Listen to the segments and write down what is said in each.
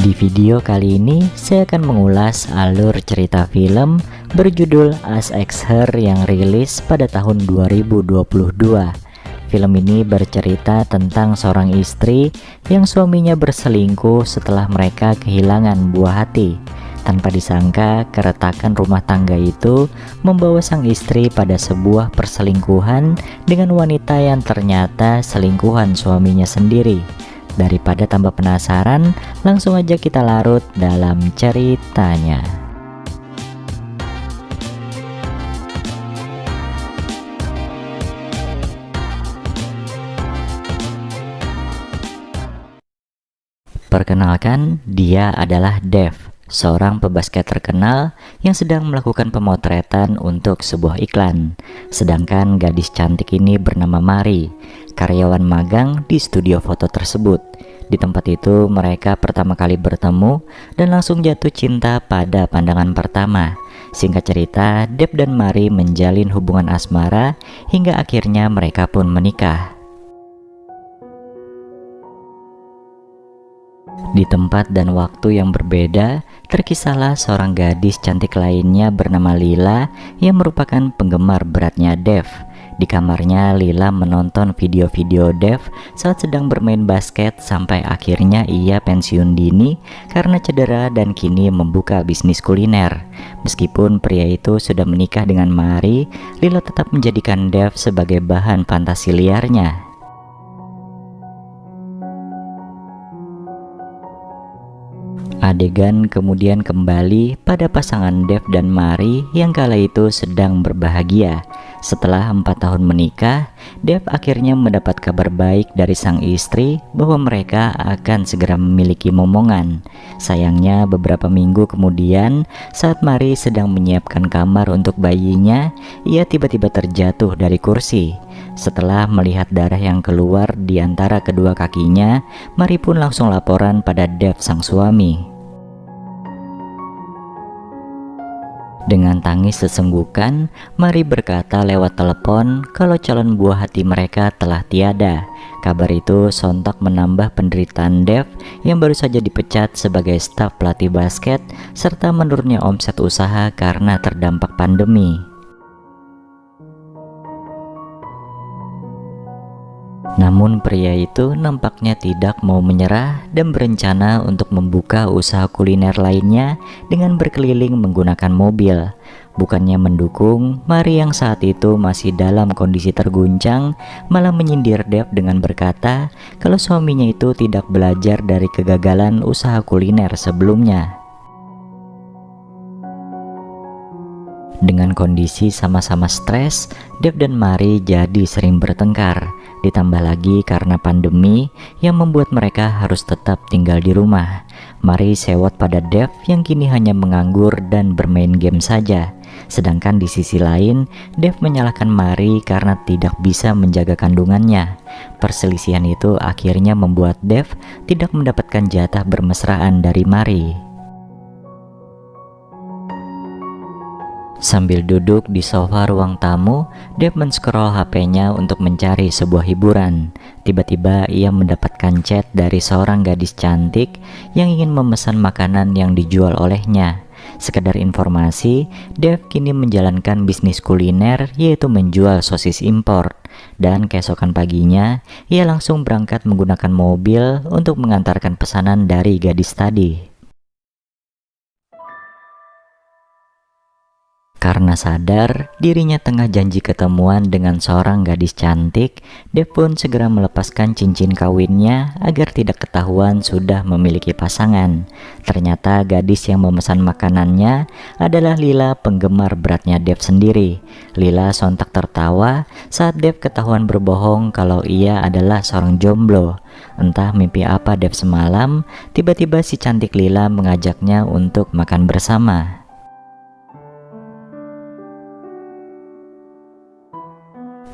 Di video kali ini saya akan mengulas alur cerita film berjudul As Ex Her yang rilis pada tahun 2022. Film ini bercerita tentang seorang istri yang suaminya berselingkuh setelah mereka kehilangan buah hati. Tanpa disangka, keretakan rumah tangga itu membawa sang istri pada sebuah perselingkuhan dengan wanita yang ternyata selingkuhan suaminya sendiri. Daripada tambah penasaran, langsung aja kita larut dalam ceritanya. Perkenalkan, dia adalah Dev, seorang pebasket terkenal yang sedang melakukan pemotretan untuk sebuah iklan. Sedangkan gadis cantik ini bernama Mari, karyawan magang di studio foto tersebut. Di tempat itu mereka pertama kali bertemu dan langsung jatuh cinta pada pandangan pertama. Singkat cerita, Dev dan Mari menjalin hubungan asmara hingga akhirnya mereka pun menikah. Di tempat dan waktu yang berbeda, terkisahlah seorang gadis cantik lainnya bernama Lila yang merupakan penggemar beratnya Dev. Di kamarnya, Lila menonton video-video Dev saat sedang bermain basket sampai akhirnya ia pensiun dini karena cedera dan kini membuka bisnis kuliner. Meskipun pria itu sudah menikah dengan Mari, Lila tetap menjadikan Dev sebagai bahan fantasi liarnya. Adegan kemudian kembali pada pasangan Dev dan Mari yang kala itu sedang berbahagia. Setelah 4 tahun menikah, Dev akhirnya mendapat kabar baik dari sang istri bahwa mereka akan segera memiliki momongan. Sayangnya beberapa minggu kemudian, saat Mari sedang menyiapkan kamar untuk bayinya, ia tiba-tiba terjatuh dari kursi. Setelah melihat darah yang keluar di antara kedua kakinya, Mari pun langsung laporan pada Dev sang suami. Dengan tangis sesenggukan, Mari berkata lewat telepon kalau calon buah hati mereka telah tiada. Kabar itu sontak menambah penderitaan Dev yang baru saja dipecat sebagai staf pelatih basket serta menurunnya omset usaha karena terdampak pandemi. Namun pria itu nampaknya tidak mau menyerah dan berencana untuk membuka usaha kuliner lainnya dengan berkeliling menggunakan mobil. Bukannya mendukung, Mari yang saat itu masih dalam kondisi terguncang malah menyindir Dev dengan berkata kalau suaminya itu tidak belajar dari kegagalan usaha kuliner sebelumnya. Dengan kondisi sama-sama stres, Dev dan Mari jadi sering bertengkar. Ditambah lagi karena pandemi yang membuat mereka harus tetap tinggal di rumah. Mari sewot pada Dev yang kini hanya menganggur dan bermain game saja. Sedangkan di sisi lain, Dev menyalahkan Mari karena tidak bisa menjaga kandungannya. Perselisihan itu akhirnya membuat Dev tidak mendapatkan jatah bermesraan dari Mari. Sambil duduk di sofa ruang tamu, Dev men-scroll HP-nya untuk mencari sebuah hiburan. Tiba-tiba ia mendapatkan chat dari seorang gadis cantik yang ingin memesan makanan yang dijual olehnya. Sekedar informasi, Dev kini menjalankan bisnis kuliner yaitu menjual sosis impor. Dan keesokan paginya, ia langsung berangkat menggunakan mobil untuk mengantarkan pesanan dari gadis tadi. Karena sadar dirinya tengah janji ketemuan dengan seorang gadis cantik, Dev pun segera melepaskan cincin kawinnya agar tidak ketahuan sudah memiliki pasangan. Ternyata gadis yang memesan makanannya adalah Lila, penggemar beratnya Dev sendiri. Lila sontak tertawa saat Dev ketahuan berbohong kalau ia adalah seorang jomblo. Entah mimpi apa Dev semalam, tiba-tiba si cantik Lila mengajaknya untuk makan bersama.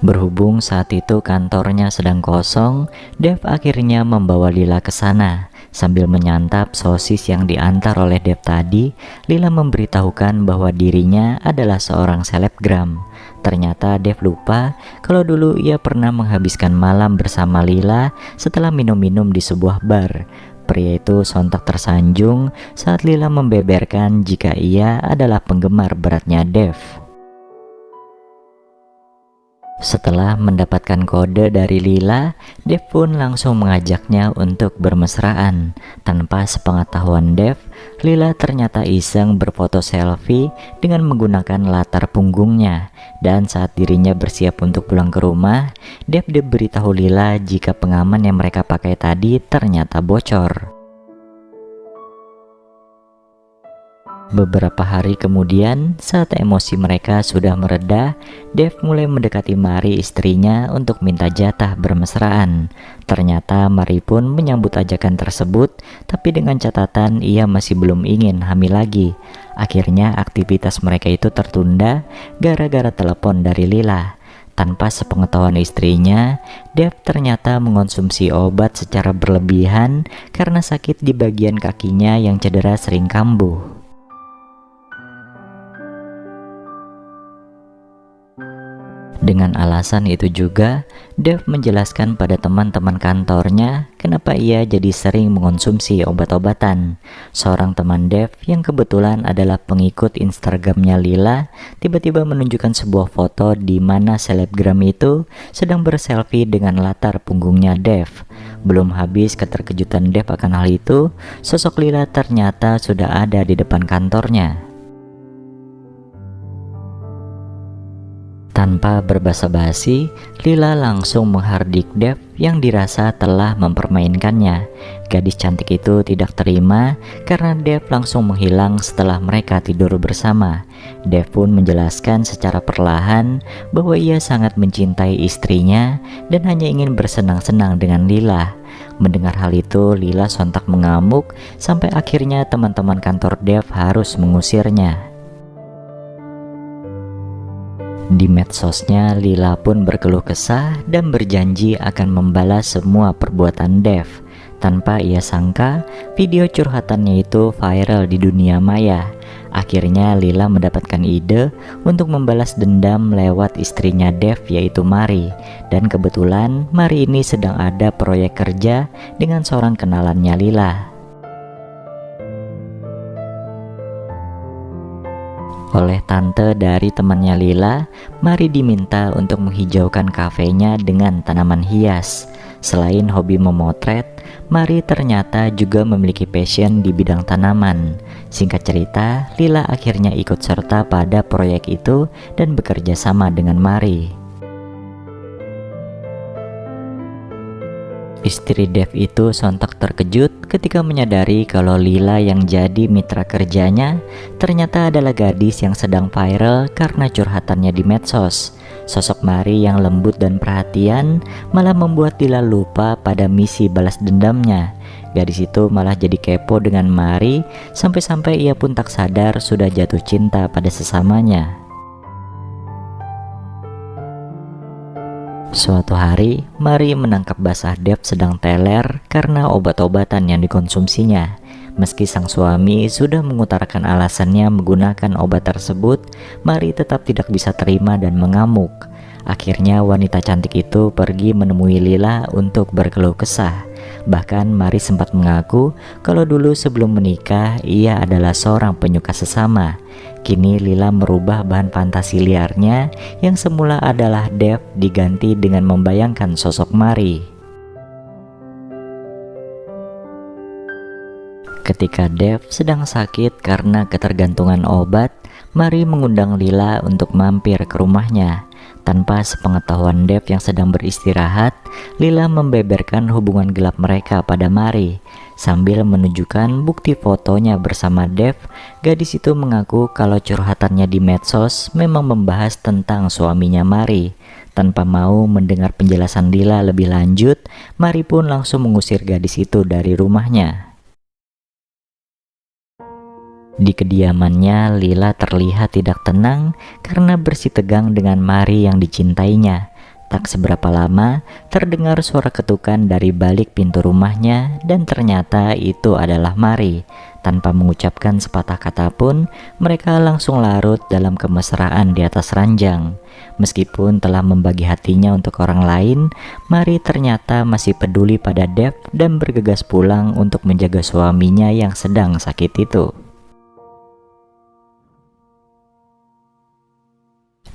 Berhubung saat itu kantornya sedang kosong, Dev akhirnya membawa Lila ke sana. Sambil menyantap sosis yang diantar oleh Dev tadi, Lila memberitahukan bahwa dirinya adalah seorang selebgram. Ternyata Dev lupa kalau dulu ia pernah menghabiskan malam bersama Lila setelah minum-minum di sebuah bar. Pria itu sontak tersanjung saat Lila membeberkan jika ia adalah penggemar beratnya Dev. Setelah mendapatkan kode dari Lila, Dev pun langsung mengajaknya untuk bermesraan. Tanpa sepengetahuan Dev, Lila ternyata iseng berfoto selfie dengan menggunakan latar punggungnya. Dan saat dirinya bersiap untuk pulang ke rumah, Dev diberitahu Lila jika pengaman yang mereka pakai tadi ternyata bocor. Beberapa hari kemudian, saat emosi mereka sudah mereda, Dev mulai mendekati Mari istrinya untuk minta jatah bermesraan. Ternyata Mari pun menyambut ajakan tersebut, tapi dengan catatan ia masih belum ingin hamil lagi. Akhirnya aktivitas mereka itu tertunda gara-gara telepon dari Lila. Tanpa sepengetahuan istrinya, Dev ternyata mengonsumsi obat secara berlebihan karena sakit di bagian kakinya yang cedera sering kambuh. Dengan alasan itu juga, Dev menjelaskan pada teman-teman kantornya kenapa ia jadi sering mengonsumsi obat-obatan. Seorang teman Dev yang kebetulan adalah pengikut Instagramnya Lila tiba-tiba menunjukkan sebuah foto di mana selebgram itu sedang berselfie dengan latar punggungnya Dev. Belum habis keterkejutan Dev akan hal itu, sosok Lila ternyata sudah ada di depan kantornya. Tanpa berbasa-basi, Lila langsung menghardik Dev yang dirasa telah mempermainkannya. Gadis cantik itu tidak terima karena Dev langsung menghilang setelah mereka tidur bersama. Dev pun menjelaskan secara perlahan bahwa ia sangat mencintai istrinya dan hanya ingin bersenang-senang dengan Lila. Mendengar hal itu, Lila sontak mengamuk sampai akhirnya teman-teman kantor Dev harus mengusirnya. Di medsosnya, Lila pun berkeluh kesah dan berjanji akan membalas semua perbuatan Dev. Tanpa ia sangka, video curhatannya itu viral di dunia maya. Akhirnya Lila mendapatkan ide untuk membalas dendam lewat istrinya Dev, yaitu Mari. Dan kebetulan Mari ini sedang ada proyek kerja dengan seorang kenalannya Lila. Oleh tante dari temannya Lila, Mari diminta untuk menghijaukan kafenya dengan tanaman hias. Selain hobi memotret, Mari ternyata juga memiliki passion di bidang tanaman. Singkat cerita, Lila akhirnya ikut serta pada proyek itu dan bekerja sama dengan Mari. Istri Dev itu sontak terkejut ketika menyadari kalau Lila yang jadi mitra kerjanya ternyata adalah gadis yang sedang viral karena curhatannya di medsos. Sosok Mari yang lembut dan perhatian malah membuat Lila lupa pada misi balas dendamnya. Gadis itu malah jadi kepo dengan Mari sampai-sampai ia pun tak sadar sudah jatuh cinta pada sesamanya. Suatu hari, Mari menangkap basah Dev sedang teler karena obat-obatan yang dikonsumsinya. Meski sang suami sudah mengutarakan alasannya menggunakan obat tersebut, Mari tetap tidak bisa terima dan mengamuk. Akhirnya wanita cantik itu pergi menemui Lila untuk berkeluh kesah. Bahkan Mari sempat mengaku kalau dulu sebelum menikah ia adalah seorang penyuka sesama. Kini Lila merubah bahan fantasi liarnya yang semula adalah Dev diganti dengan membayangkan sosok Mari. Ketika Dev sedang sakit karena ketergantungan obat, Mari mengundang Lila untuk mampir ke rumahnya. Tanpa sepengetahuan Dev yang sedang beristirahat, Lila membeberkan hubungan gelap mereka pada Mari. Sambil menunjukkan bukti fotonya bersama Dev, gadis itu mengaku kalau curhatannya di medsos memang membahas tentang suaminya Mari. Tanpa mau mendengar penjelasan Lila lebih lanjut, Mari pun langsung mengusir gadis itu dari rumahnya. Di kediamannya, Lila terlihat tidak tenang karena bersitegang dengan Mari yang dicintainya. Tak seberapa lama, terdengar suara ketukan dari balik pintu rumahnya dan ternyata itu adalah Mari. Tanpa mengucapkan sepatah kata pun, mereka langsung larut dalam kemesraan di atas ranjang. Meskipun telah membagi hatinya untuk orang lain, Mari ternyata masih peduli pada Dev dan bergegas pulang untuk menjaga suaminya yang sedang sakit itu.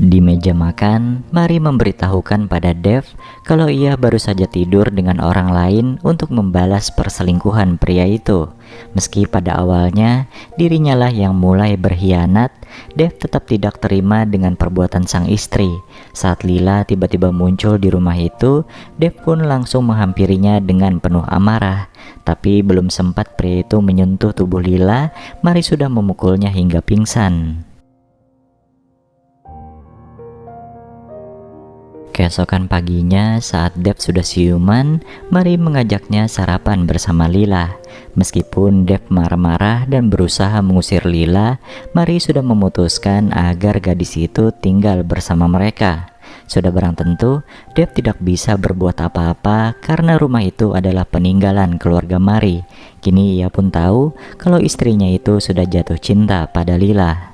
Di meja makan, Mari memberitahukan pada Dev kalau ia baru saja tidur dengan orang lain untuk membalas perselingkuhan pria itu. Meski pada awalnya dirinya lah yang mulai berkhianat, Dev tetap tidak terima dengan perbuatan sang istri. Saat Lila tiba-tiba muncul di rumah itu, Dev pun langsung menghampirinya dengan penuh amarah. Tapi belum sempat pria itu menyentuh tubuh Lila, Mari sudah memukulnya hingga pingsan. Keesokan paginya saat Dev sudah siuman, Mari mengajaknya sarapan bersama Lila. Meskipun Dev marah-marah dan berusaha mengusir Lila, Mari sudah memutuskan agar gadis itu tinggal bersama mereka. Sudah barang tentu, Dev tidak bisa berbuat apa-apa karena rumah itu adalah peninggalan keluarga Mari. Kini ia pun tahu kalau istrinya itu sudah jatuh cinta pada Lila.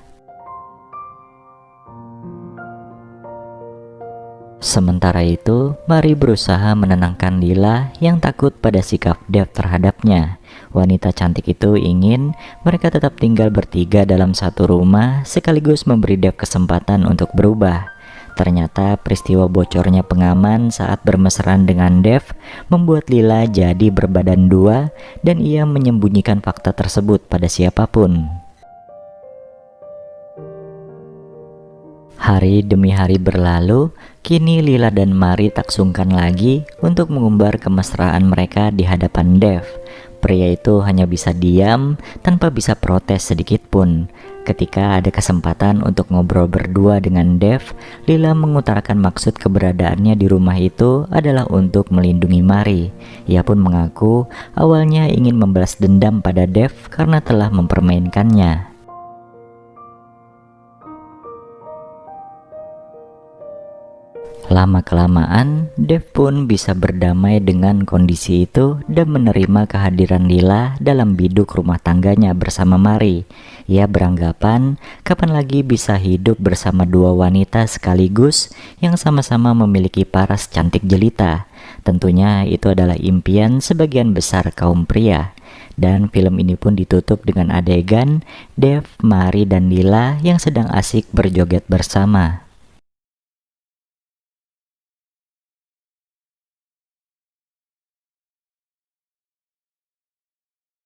Sementara itu, Mari berusaha menenangkan Lila yang takut pada sikap Dev terhadapnya. Wanita cantik itu ingin mereka tetap tinggal bertiga dalam satu rumah sekaligus memberi Dev kesempatan untuk berubah. Ternyata peristiwa bocornya pengaman saat bermesraan dengan Dev membuat Lila jadi berbadan dua dan ia menyembunyikan fakta tersebut pada siapapun. Hari demi hari berlalu, kini Lila dan Mari tak sungkan lagi untuk mengumbar kemesraan mereka di hadapan Dev. Pria itu hanya bisa diam tanpa bisa protes sedikit pun. Ketika ada kesempatan untuk ngobrol berdua dengan Dev, Lila mengutarakan maksud keberadaannya di rumah itu adalah untuk melindungi Mari. Ia pun mengaku awalnya ingin membalas dendam pada Dev karena telah mempermainkannya. Lama-kelamaan, Dev pun bisa berdamai dengan kondisi itu dan menerima kehadiran Lila dalam biduk rumah tangganya bersama Mari. Ia beranggapan kapan lagi bisa hidup bersama dua wanita sekaligus yang sama-sama memiliki paras cantik jelita. Tentunya itu adalah impian sebagian besar kaum pria. Dan film ini pun ditutup dengan adegan Dev, Mari, dan Lila yang sedang asik berjoget bersama.